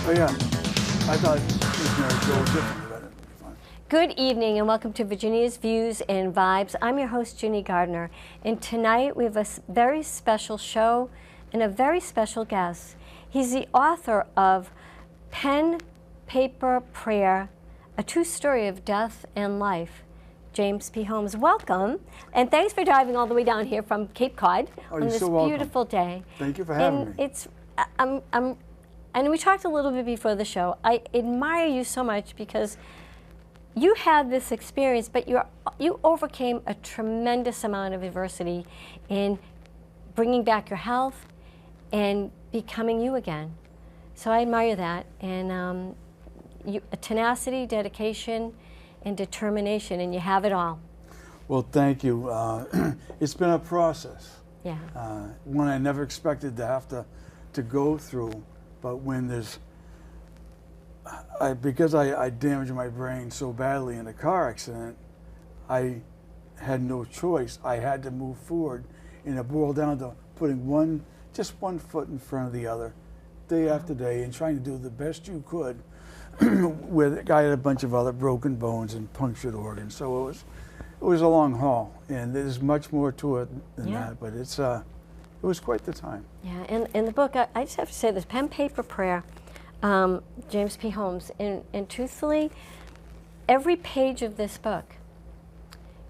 Oh yeah, I thought Miss Mary Jo was different, but it'd be fine. Good evening and welcome to Virginia's Views and Vibes. I'm your host, Ginny Gardner, and tonight we have a very special show and a very special guest. He's the author of Pen, Paper, Prayer, a true story of death and life. James P. Holmes, welcome, and thanks for driving all the way down here from Cape Cod on this beautiful day. Thank you for having me. And we talked a little bit before the show. I admire you so much because you had this experience, but you overcame a tremendous amount of adversity in bringing back your health and becoming you again. So I admire that, and tenacity, dedication, and determination, and you have it all. Well, thank you. It's been a process. Yeah. One I never expected to have to go through, but when there's, because I damaged my brain so badly in a car accident, I had no choice. I had to move forward, and it boiled down to putting just one foot in front of the other, day after day, and trying to do the best you could. With a guy had a bunch of other broken bones and punctured organs, so it was a long haul, and there's much more to it than that. But it was quite the time. Yeah, and in the book, I just have to say this: Pen, Paper, Prayer, James P. Holmes, and truthfully, every page of this book,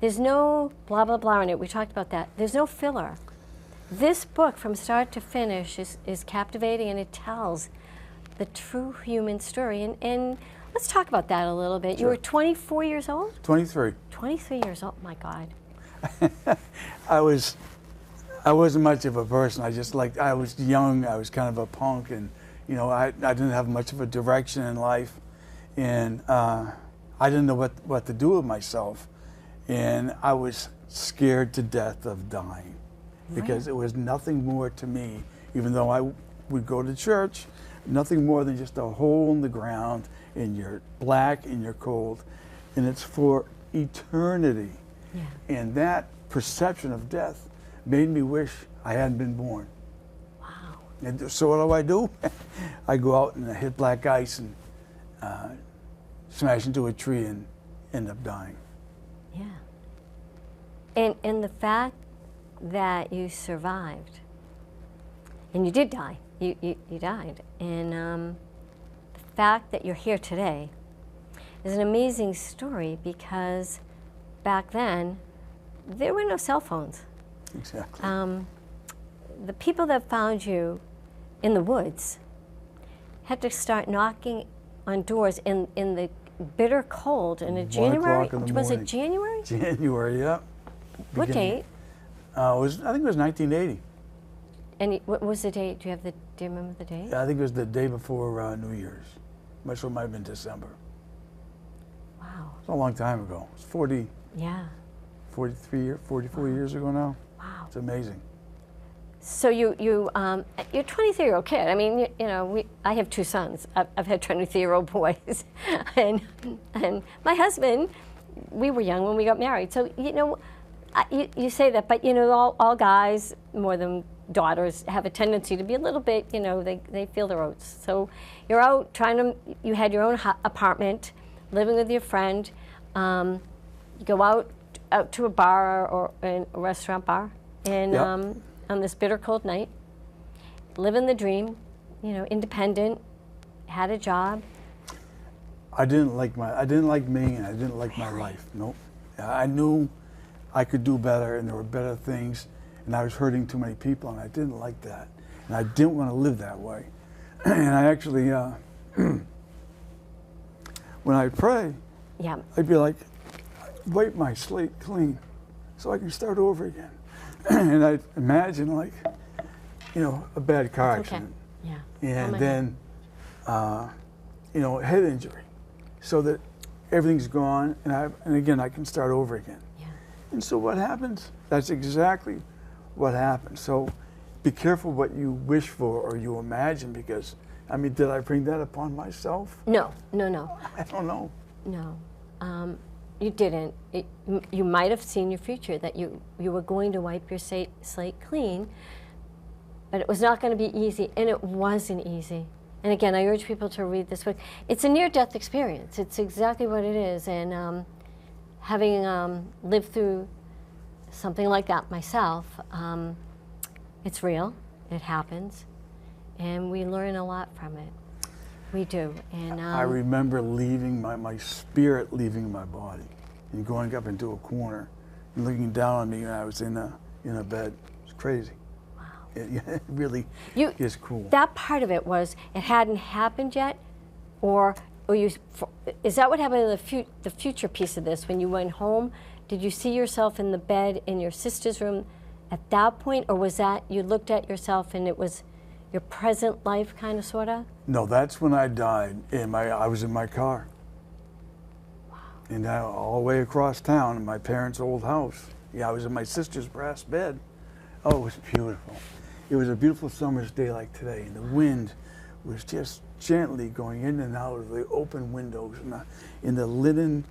there's no blah blah blah in it. We talked about that. There's no filler. This book, from start to finish, is captivating, and it tells the true human story. And let's talk about that a little bit. Sure. You were 24 years old? 23. 23 years old, my God. I wasn't much of a person. I was young, I was kind of a punk, and I didn't have much of a direction in life, and I didn't know what to do with myself, and I was scared to death of dying, because it was nothing more to me, even though I would go to church, nothing more than just a hole in the ground, and you're black and you're cold, and it's for eternity. Yeah. And that perception of death made me wish I hadn't been born. Wow. And so what do? I go out and I hit black ice and smash into a tree and end up dying. Yeah. And the fact that you survived, and you did die, you died, and the fact that you're here today is an amazing story, because back then there were no cell phones. Exactly. The people that found you in the woods had to start knocking on doors in the bitter cold in a January. 1 o'clock in the Was it morning. January? January, yeah. What date? I think it was 1980. And what was the date? Do you remember the date? Yeah, I think it was the day before New Year's. Much so it might have been December. Wow. It's a long time ago. It's 44 years ago now. Wow. It's amazing. So you're a 23-year-old kid. I mean, I have 2 sons. I've had 23-year-old boys, and my husband, we were young when we got married. So you say that, but all guys more than daughters have a tendency to be a little bit, they feel their oats. So you're out you had your own apartment, living with your friend. You go out to a bar or a restaurant bar, and on this bitter cold night, living the dream, independent, had a job. I didn't like me, and I didn't like my life. Nope. I knew I could do better, and there were better things, and I was hurting too many people, and I didn't like that, and I didn't want to live that way. And I actually, when I pray, I'd be like, wipe my slate clean so I can start over again. And I'd imagine, like, a bad car accident. Yeah. And then, a head injury, so that everything's gone, and again, I can start over again. Yeah. And so what happens? That's exactly what happens. So be careful what you wish for or you imagine, because, did I bring that upon myself? No. I don't know. No. You didn't. You might have seen your future, that you were going to wipe your slate clean, but it was not going to be easy, and it wasn't easy. And again, I urge people to read this book. It's a near-death experience. It's exactly what it is. And having lived through something like that myself, it's real. It happens. And we learn a lot from it. We do. And I remember leaving my spirit leaving my body and going up into a corner and looking down on me, and I was in a bed. It's crazy. wow. It really is cool. That part of it was it hadn't happened yet, or is that what happened in the future piece of this? When you went home, did you see yourself in the bed in your sister's room at that point, or was that you looked at yourself and it was your present life, kind of, sort of? No, that's when I died. I was in my car. Wow. And all the way across town in my parents' old house. Yeah, I was in my sister's brass bed. Oh, it was beautiful. It was a beautiful summer's day like today, and the wind was just gently going in and out of the open windows, and the linen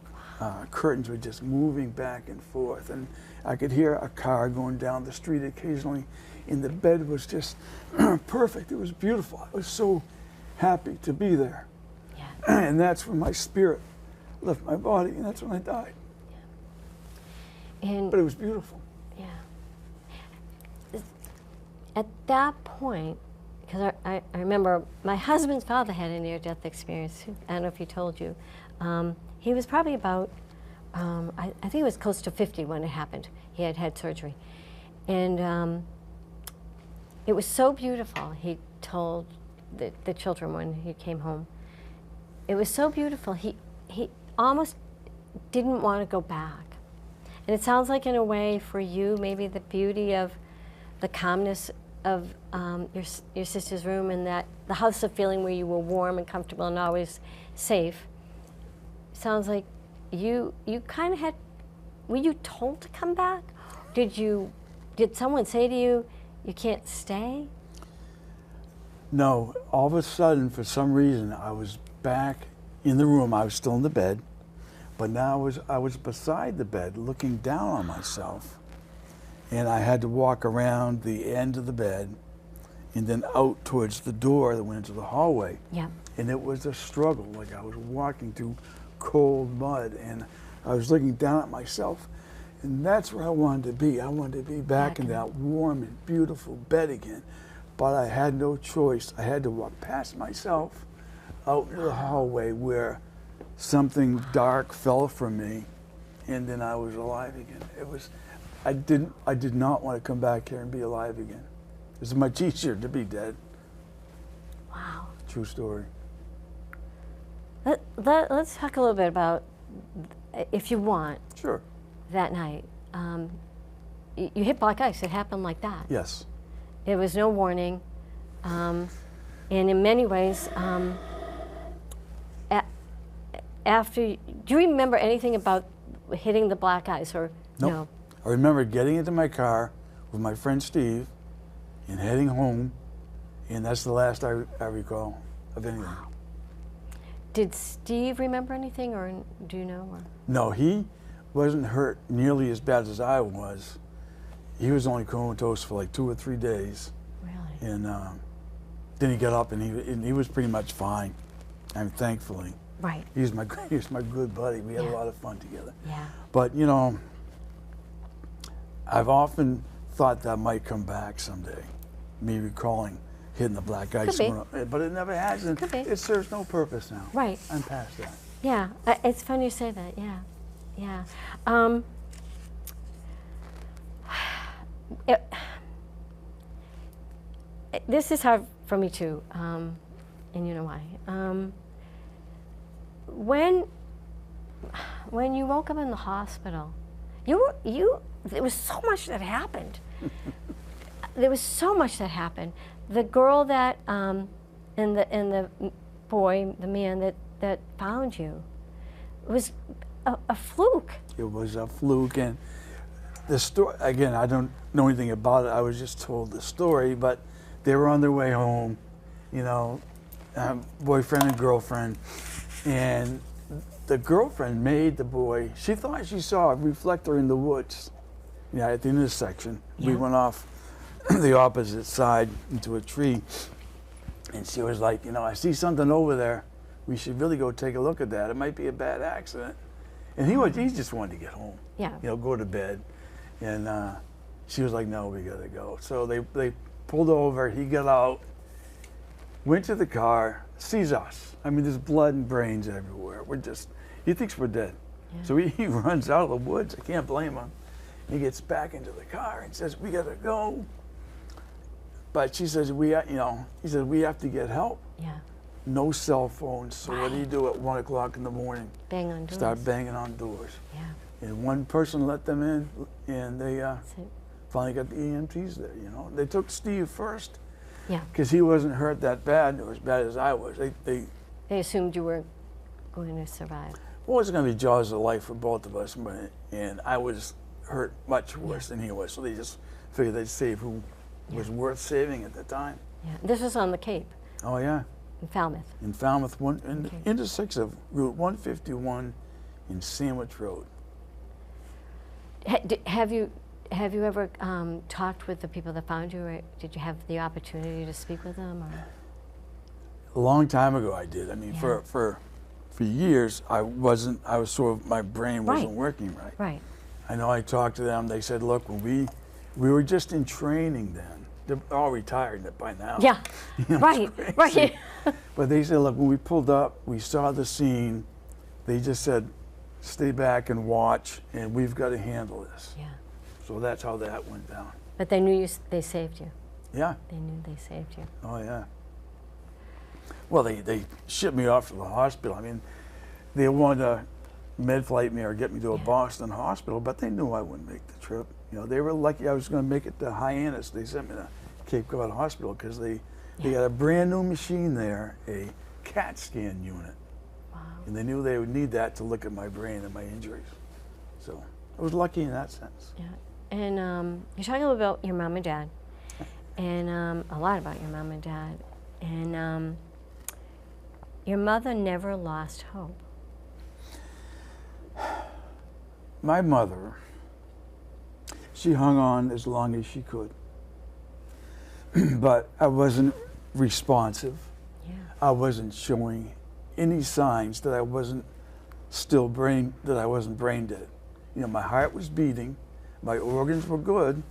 curtains were just moving back and forth, and I could hear a car going down the street occasionally, and the bed was just perfect. It was beautiful. I was so happy to be there. Yeah. And that's when my spirit left my body, and that's when I died. Yeah. And But it was beautiful. yeah. At that point, because I remember my husband's father had a near-death experience. I don't know if he told you. He was probably about, I think he was close to 50 when it happened. He had had surgery. And it was so beautiful, he told the children when he came home. It was so beautiful, he almost didn't want to go back. And it sounds like, in a way, for you, maybe the beauty of the calmness of your sister's room, and that the house of feeling where you were warm and comfortable and always safe. Sounds like you kind of had. Were you told to come back? Did someone say to you, you can't stay? No, all of a sudden, for some reason, I was back in the room. I was still in the bed, but now I was beside the bed, looking down on myself, and I had to walk around the end of the bed, and then out towards the door that went into the hallway. Yeah. And it was a struggle, like I was walking through cold mud, and I was looking down at myself, and that's where I wanted to be. I wanted to be back in that warm and beautiful bed again, but I had no choice. I had to walk past myself out into the hallway where something dark fell from me, and then I was alive again. I did not want to come back here and be alive again. It was much easier to be dead. Wow. True story. Let's talk a little bit about, if you want, Sure. that night. You hit black ice. It happened like that. Yes. There was no warning. And in many ways, do you remember anything about hitting the black ice, or Nope. no? I remember getting into my car with my friend Steve and heading home, and that's the last I recall of anything. Did Steve remember anything, or do you know? Or? No, he wasn't hurt nearly as bad as I was. He was only comatose for like 2 or 3 days, Really? and then he got up and he was pretty much fine. And thankfully, Right. he was my good buddy. We had a lot of fun together. Yeah. But you know, I've often thought that might come back someday. Me recalling hitting the black ice, be. but it never has, and Could be. it serves no purpose now. Right. I'm past that. Yeah. It's funny you say that. Yeah. Yeah. This is hard for me too, and you know why. When you woke up in the hospital, there was so much that happened. There was so much that happened. The girl that and the boy, the man that found you, was a fluke. It was a fluke, and the story, again, I don't know anything about it. I was just told the story, but they were on their way home, you know, boyfriend and girlfriend, and the girlfriend made the boy, she thought she saw a reflector in the woods, at the intersection. Yeah. We went off the opposite side into a tree, And she was like, you know, I see something over there. We should really go take a look at that. It might be a bad accident. And he just wanted to get home. Yeah. You know, go to bed. And she was like, no, we gotta go. So they pulled over, he got out, went to the car, sees us. I mean, there's blood and brains everywhere. He thinks we're dead. Yeah. So he runs out of the woods. I can't blame him. He gets back into the car and says, we gotta go. But she says, he says, we have to get help. Yeah. No cell phones. So what do you Right. do at 1 o'clock in the morning? Bang on doors. Start banging on doors. Yeah. And one person let them in, and they That's it. finally got the EMTs there, you know. They took Steve first Yeah. because he wasn't hurt that bad, or as bad as I was. They They assumed you were going to survive. Well, it was going to be jaws of life for both of us, and I was hurt much worse than he was. So they just figured they'd save who was worth saving at the time. Yeah. This was on the Cape Oh yeah, in Falmouth. in Falmouth, Okay. intersection of Route 151 and Sandwich Road. Have you ever talked with the people that found you, or did you have the opportunity to speak with them? Or? A long time ago, I did. I mean, Yeah. for years, I was sort of, my brain wasn't Right. working right. Right. I know I talked to them. They said, look, when we were just in training then. They're all retired by now. Yeah. You know, Right. it's Right. crazy. But they said, look, when we pulled up, we saw the scene. They just said, stay back and watch, and we've got to handle this. Yeah. So that's how that went down. But they knew they saved you. Yeah. They knew they saved you. Oh, yeah. Well, they shipped me off to the hospital. I mean, they wanted to med flight me or get me to a Yeah. Boston hospital, but they knew I wouldn't make the trip. You know, they were lucky I was going to make it to Hyannis. They sent me to Cape Cod Hospital because they got a brand new machine there, a CAT scan unit. Wow. And they knew they would need that to look at my brain and my injuries. So I was lucky in that sense. Yeah. And you're talking a little about your mom and dad, and a lot about your mom and dad. And your mother never lost hope. My mother, she hung on as long as she could. But I wasn't responsive. Yeah. I wasn't showing any signs that I wasn't brain dead. You know, my heart was beating, my organs were good,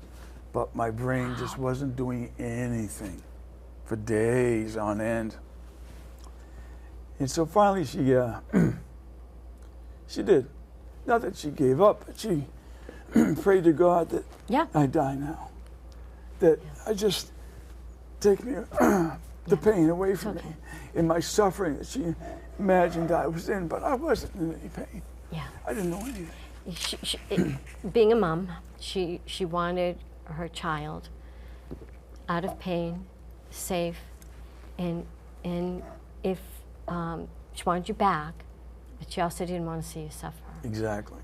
but my brain just wasn't doing anything for days on end. And so finally she did. Not that she gave up, but she prayed to God that Yeah. I die now. That I just take me the pain away from okay. me and my suffering that she imagined I was in, but I wasn't in any pain. Yeah. I didn't know anything. Being a mom, she wanted her child out of pain, safe, and if she wanted you back, but she also didn't want to see you suffer. Exactly.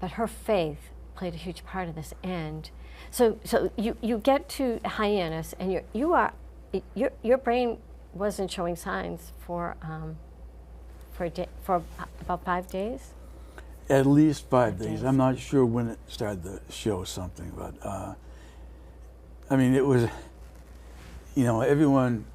But her faith played a huge part of this. And so you get to Hyannis, and your brain wasn't showing signs for about 5 days. At least 5 5 days. days. I'm not sure when it started to show something, but I mean, it was, you know, everyone.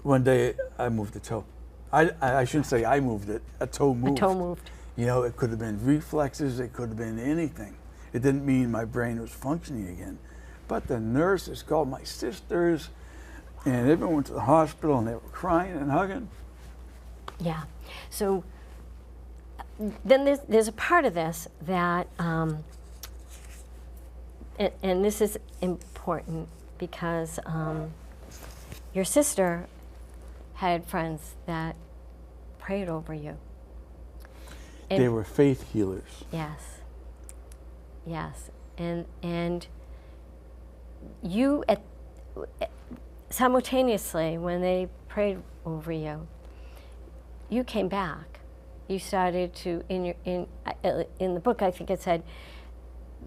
One day I moved a toe. I shouldn't say I moved it. A toe moved. A toe moved. You know, it could have been reflexes. It could have been anything. It didn't mean my brain was functioning again. But the nurses called my sisters, and everyone went to the hospital, and they were crying and hugging. Yeah. So then there's a part of this that, and this is important because your sister had friends that prayed over you. And They were faith healers. yes. Yes. And you simultaneously, when they prayed over you, you came back. You started to in the book, I think it said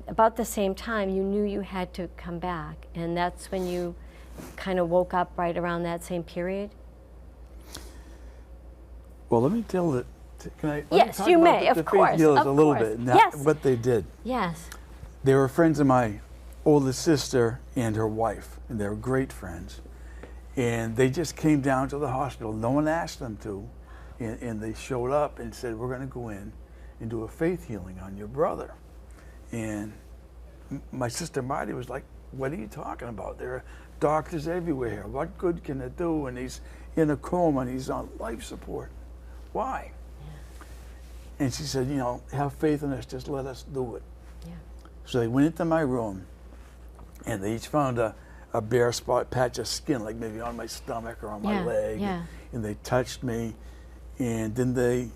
about the same time you knew you had to come back, and that's when you kind of woke up right around that same period. Well, let me tell it. Can I? let me Yes, talk you about may, of the course, faith healers of a little course. bit. Now, Yes. What they did. Yes. They were friends of my oldest sister and her wife, and they were great friends. And they just came down to the hospital. No one asked them to. And they showed up and said, we're going to go in and do a faith healing on your brother. And my sister Marty was like, what are you talking about? There are doctors everywhere here. What good can it do? And he's in a coma and he's on life support. Why? Yeah. And she said, you know, have faith in us, just let us do it. Yeah. So they went into my room and they each found a bare spot, patch of skin, like maybe on my stomach or on my leg. Yeah. And they touched me. And then they,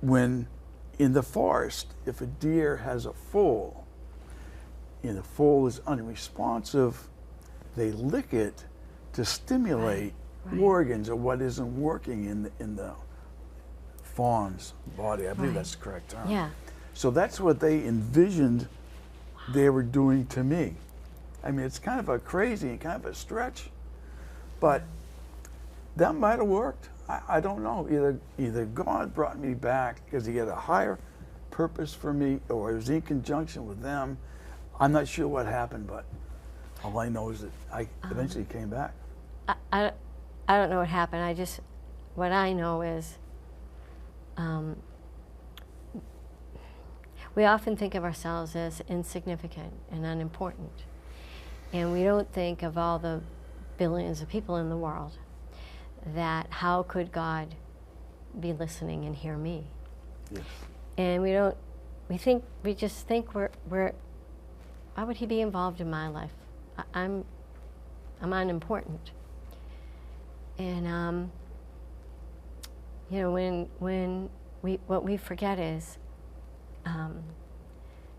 when in the forest, if a deer has a foal, and the foal is unresponsive, they lick it to stimulate organs or what isn't working in the fawn's body. I believe that's the correct term. Yeah. So that's what they envisioned they were doing to me. I mean, it's kind of a crazy and kind of a stretch, but that might have worked. I don't know. Either God brought me back because he had a higher purpose for me, or it was in conjunction with them. I'm not sure what happened, but all I know is that I eventually came back. I don't know what happened. What I know is we often think of ourselves as insignificant and unimportant. And we don't think of all the billions of people in the world, that how could God be listening and hear me? Yes. And we just think we're why would he be involved in my life? I'm unimportant. And you know, what we forget is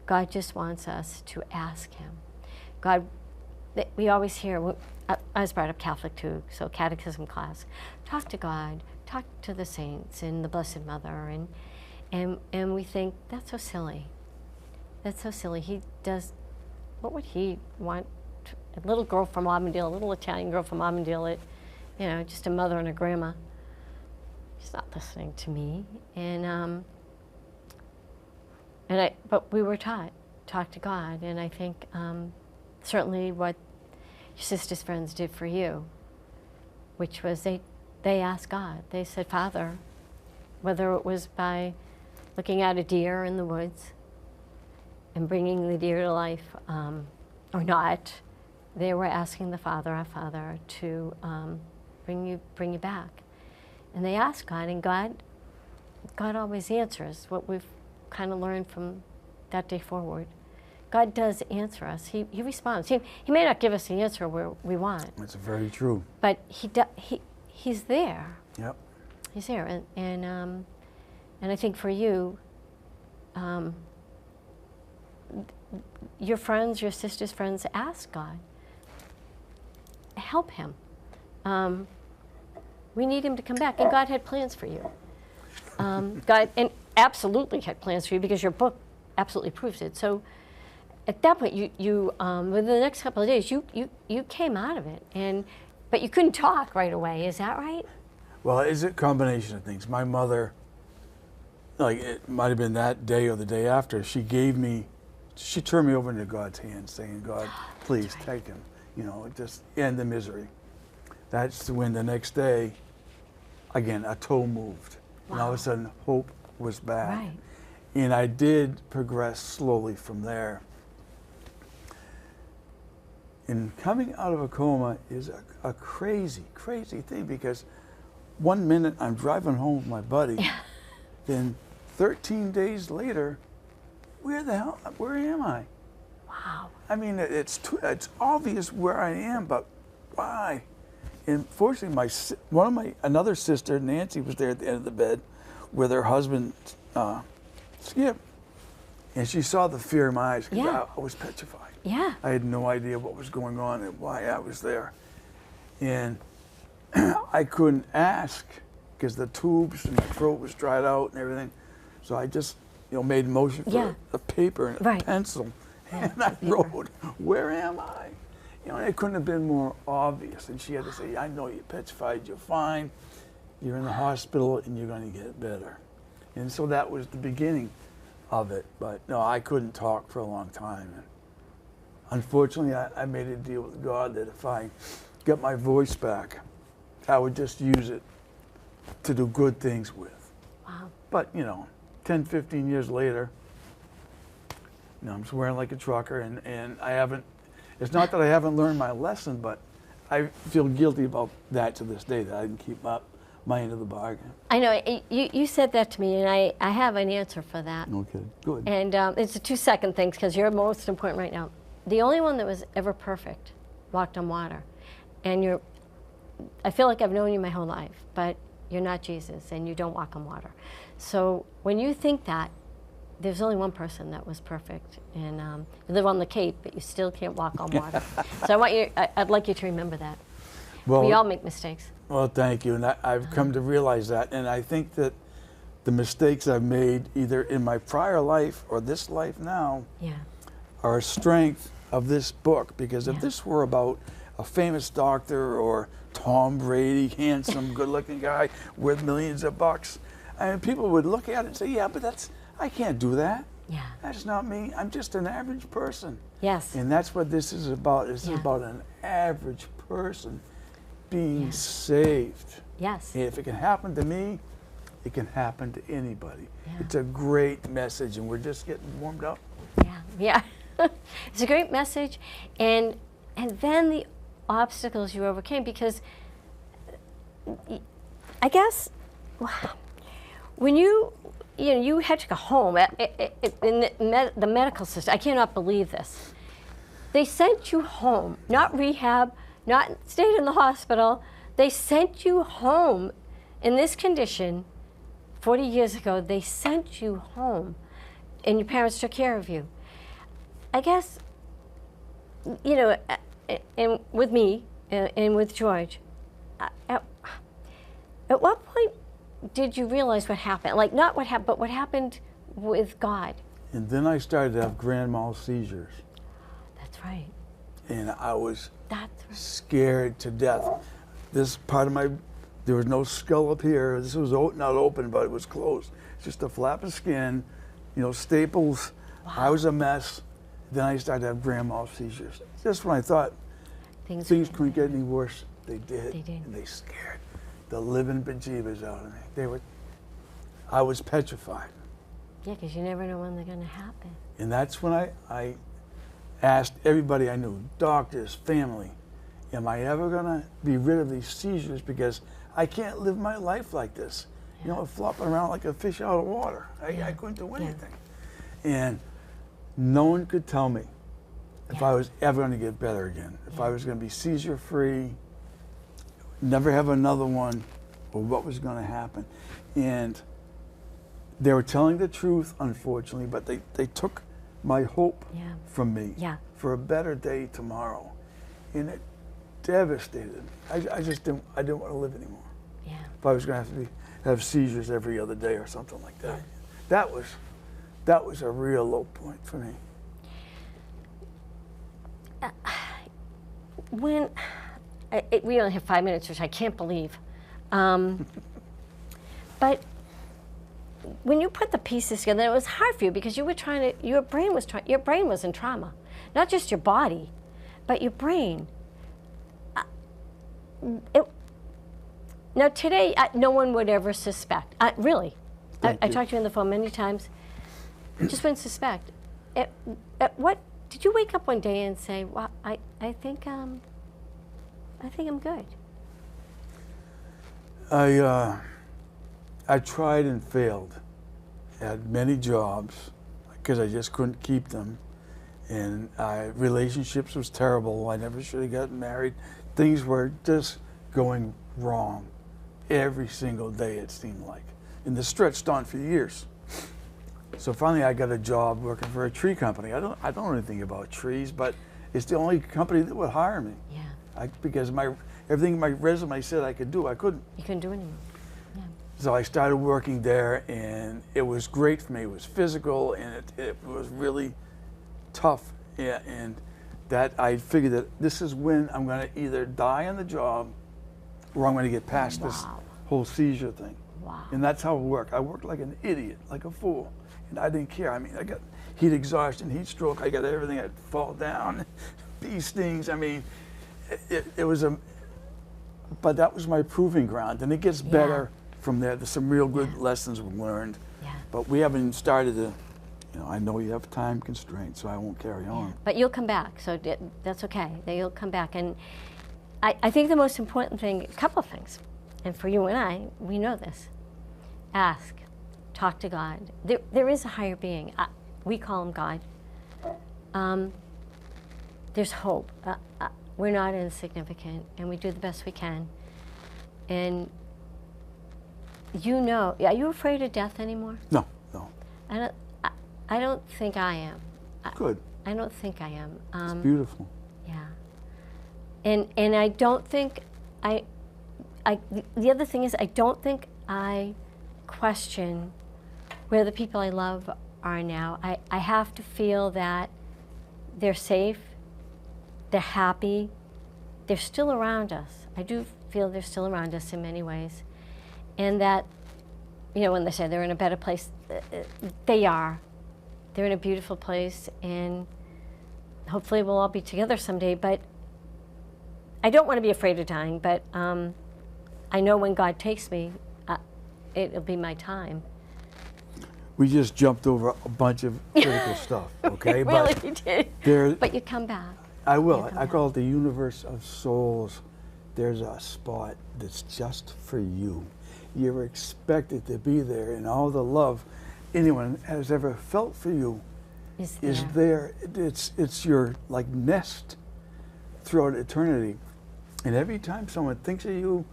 God just wants us to ask him. We always hear, I was brought up Catholic too, so catechism class, talk to God, talk to the saints and the Blessed Mother, and we think, that's so silly. That's so silly. He does, what would he want? A little girl from Auburndale, a little Italian girl from Auburndale, just a mother and a grandma. He's not listening to me. But we were taught, talk to God, and I think certainly what your sister's friends did for you, which was they asked God. They said, Father, whether it was by looking at a deer in the woods and bringing the deer to life or not, they were asking the Father, our Father, to bring you back. And they asked God, and God always answers. What we've kind of learned from that day forward. God does answer us. He responds. He may not give us the answer we want. That's very true. But he's there. Yep. He's there, and I think for you, your friends, your sister's friends, ask God. Help him. We need him to come back, and God had plans for you. God absolutely had plans for you, because your book absolutely proves it. So at that point, you within the next couple of days, you came out of it, but you couldn't talk right away. Is that right? Well, it's a combination of things. My mother, like it might have been that day or the day after, she turned me over into God's hands, saying, God, please take him, just end the misery. That's when the next day, again, a toe moved. Wow. And all of a sudden, hope was back. Right. And I did progress slowly from there. And coming out of a coma is a crazy, crazy thing, because 1 minute I'm driving home with my buddy, then 13 days later, where am I? Wow. I mean, it's obvious where I am, but why? And fortunately, another sister, Nancy, was there at the end of the bed with her husband, Skip, and she saw the fear in my eyes, because I was petrified. Yeah. I had no idea what was going on and why I was there. And I couldn't ask because the tubes and my throat was dried out and everything. So I just, made motion for a paper and a pencil. And I wrote, where am I? It couldn't have been more obvious. And she had to say, I know you're petrified, you're fine. You're in the hospital and you're going to get better. And so that was the beginning of it. But no, I couldn't talk for a long time. And unfortunately, I made a deal with God that if I get my voice back, I would just use it to do good things with. Wow. But, 10, 15 years later, I'm swearing like a trucker, and I haven't, it's not that I haven't learned my lesson, but I feel guilty about that to this day, that I didn't keep up my end of the bargain. I know, you said that to me, and I have an answer for that. Okay, good. And it's a 2-second thing, because you're most important right now. The only one that was ever perfect walked on water. And I feel like I've known you my whole life, but you're not Jesus, and you don't walk on water. So when you think that, there's only one person that was perfect, and you live on the Cape, but you still can't walk on water. So I'd like you to remember that. Well, we all make mistakes. Well, thank you, and I've come to realize that, and I think that the mistakes I've made, either in my prior life or this life now, Yeah. are a strength of this book, because if Yeah. this were about a famous doctor or Tom Brady, handsome, good-looking guy worth millions of bucks, I mean, people would look at it and say, yeah, but I can't do that. Yeah. That's not me. I'm just an average person. Yes. And that's what this is about. This Yeah. is about an average person being Yeah. saved. Yes. And if it can happen to me, it can happen to anybody. Yeah. It's a great message, and we're just getting warmed up. Yeah. It's a great message, and then the obstacles you overcame, because I guess when you had to go home in the medical system. I cannot believe this. They sent you home, not rehab, not stayed in the hospital. They sent you home in this condition. 40 years ago, they sent you home, and your parents took care of you. I guess, and with me and with George, at what point did you realize what happened? Like, not what happened, but what happened with God? And then I started to have grand mal seizures, That's right. and I was That's right. scared to death. This part of there was no skull up here. This was not open, but it was closed. Just a flap of skin, staples. Wow. I was a mess. Then I started to have grand mal seizures. Just when I thought Things couldn't get any worse, they did. They did. And they scared the living bejeebers out of me. I was petrified. Yeah, because you never know when they're going to happen. And that's when I asked everybody I knew, doctors, family, am I ever going to be rid of these seizures? Because I can't live my life like this. Yeah. Flopping around like a fish out of water. I couldn't do Yeah. anything. And no one could tell me if Yeah. I was ever going to get better again, if I was going to be seizure-free, never have another one, or what was going to happen. And they were telling the truth, unfortunately, but they took my hope Yeah. from me Yeah. for a better day tomorrow. And it devastated me. I didn't want to live anymore. Yeah. If I was going to have seizures every other day or something like that. That was a real low point for me. When we only have 5 minutes, which I can't believe, but when you put the pieces together, it was hard for you because you were your brain was in trauma, not just your body, but your brain. Now today, no one would ever suspect. Really, I talked to you on the phone many times. Just wouldn't suspect. At what did you wake up one day and say, "Well, I think I'm good"? I tried and failed. Had many jobs because I just couldn't keep them, and relationships was terrible. I never should have gotten married. Things were just going wrong every single day, it seemed like, and this stretched on for years. So finally, I got a job working for a tree company. I don't know anything about trees, but it's the only company that would hire me. Yeah. Because everything my resume said I could do, I couldn't. You couldn't do anymore. Yeah. So I started working there, and it was great for me. It was physical, and it was really tough. Yeah, and that I figured that this is when I'm going to either die on the job, or I'm going to get past this Wow. whole seizure thing. Wow. And that's how it worked. I worked like an idiot, like a fool, and I didn't care. I mean, I got heat exhaustion, heat stroke. I got everything. I'd fall down, bee stings. I mean, it was a but that was my proving ground, and it gets better from there. There's some real good lessons we learned, Yeah. but we haven't started to. I know you have time constraints, so I won't carry on. But you'll come back, so that's okay. That you'll come back, and I think the most important thing, a couple of things, and for you and I, we know this. Ask, talk to God. There is a higher being. We call him God. There's hope. We're not insignificant, and we do the best we can. And are you afraid of death anymore? No. I don't think I am. Good. I don't think I am. It's beautiful. Yeah. And I don't think the other thing is I don't think I question where the people I love are now. I have to feel that they're safe, they're happy, they're still around us. I do feel they're still around us in many ways. And that, when they say they're in a better place, they are. They're in a beautiful place, and hopefully we'll all be together someday. But I don't want to be afraid of dying, but I know when God takes me, it'll be my time. We just jumped over a bunch of critical stuff, okay? We really did. There, But you come back. I will. I call it the universe of souls. There's a spot that's just for you. You're expected to be there, and all the love anyone has ever felt for you is there. It's your nest throughout eternity. And every time someone thinks of you,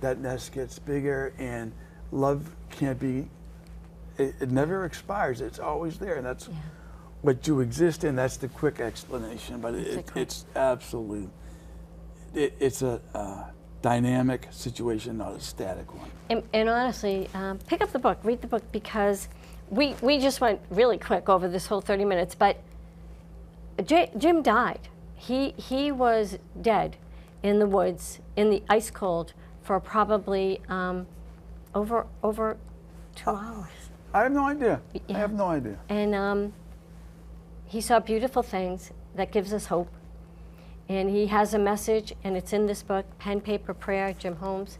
that nest gets bigger, and love can't be, it never expires. It's always there, and that's what you exist in. That's the quick explanation, but it's absolutely, it's a dynamic situation, not a static one. And honestly, pick up the book, read the book, because we just went really quick over this whole 30 minutes, but Jim died. He was dead in the woods, in the ice cold, for probably over 2 hours. I have no idea. I have no idea. And he saw beautiful things that gives us hope. And he has a message, and it's in this book, Pen, Paper, Prayer, Jim Holmes.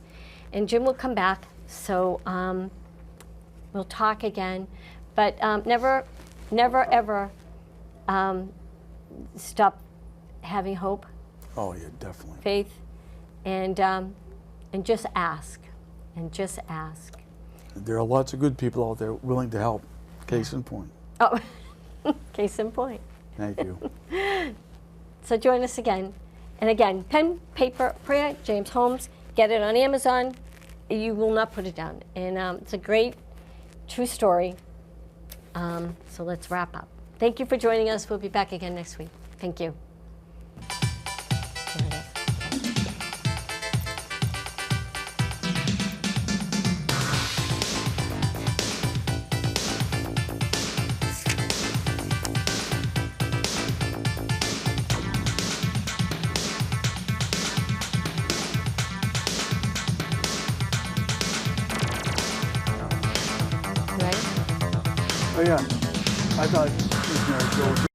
And Jim will come back, so we'll talk again. But never, ever stop having hope. Oh, yeah, definitely. Faith, and just ask, and just ask. There are lots of good people out there willing to help. Case in point. Oh, case in point. Thank you. So join us again. And again, Pen, Paper, Prayer, James Holmes. Get it on Amazon. You will not put it down. And it's a great, true story. So let's wrap up. Thank you for joining us. We'll be back again next week. Thank you. Oh, yeah. I thought it was Mary Jo.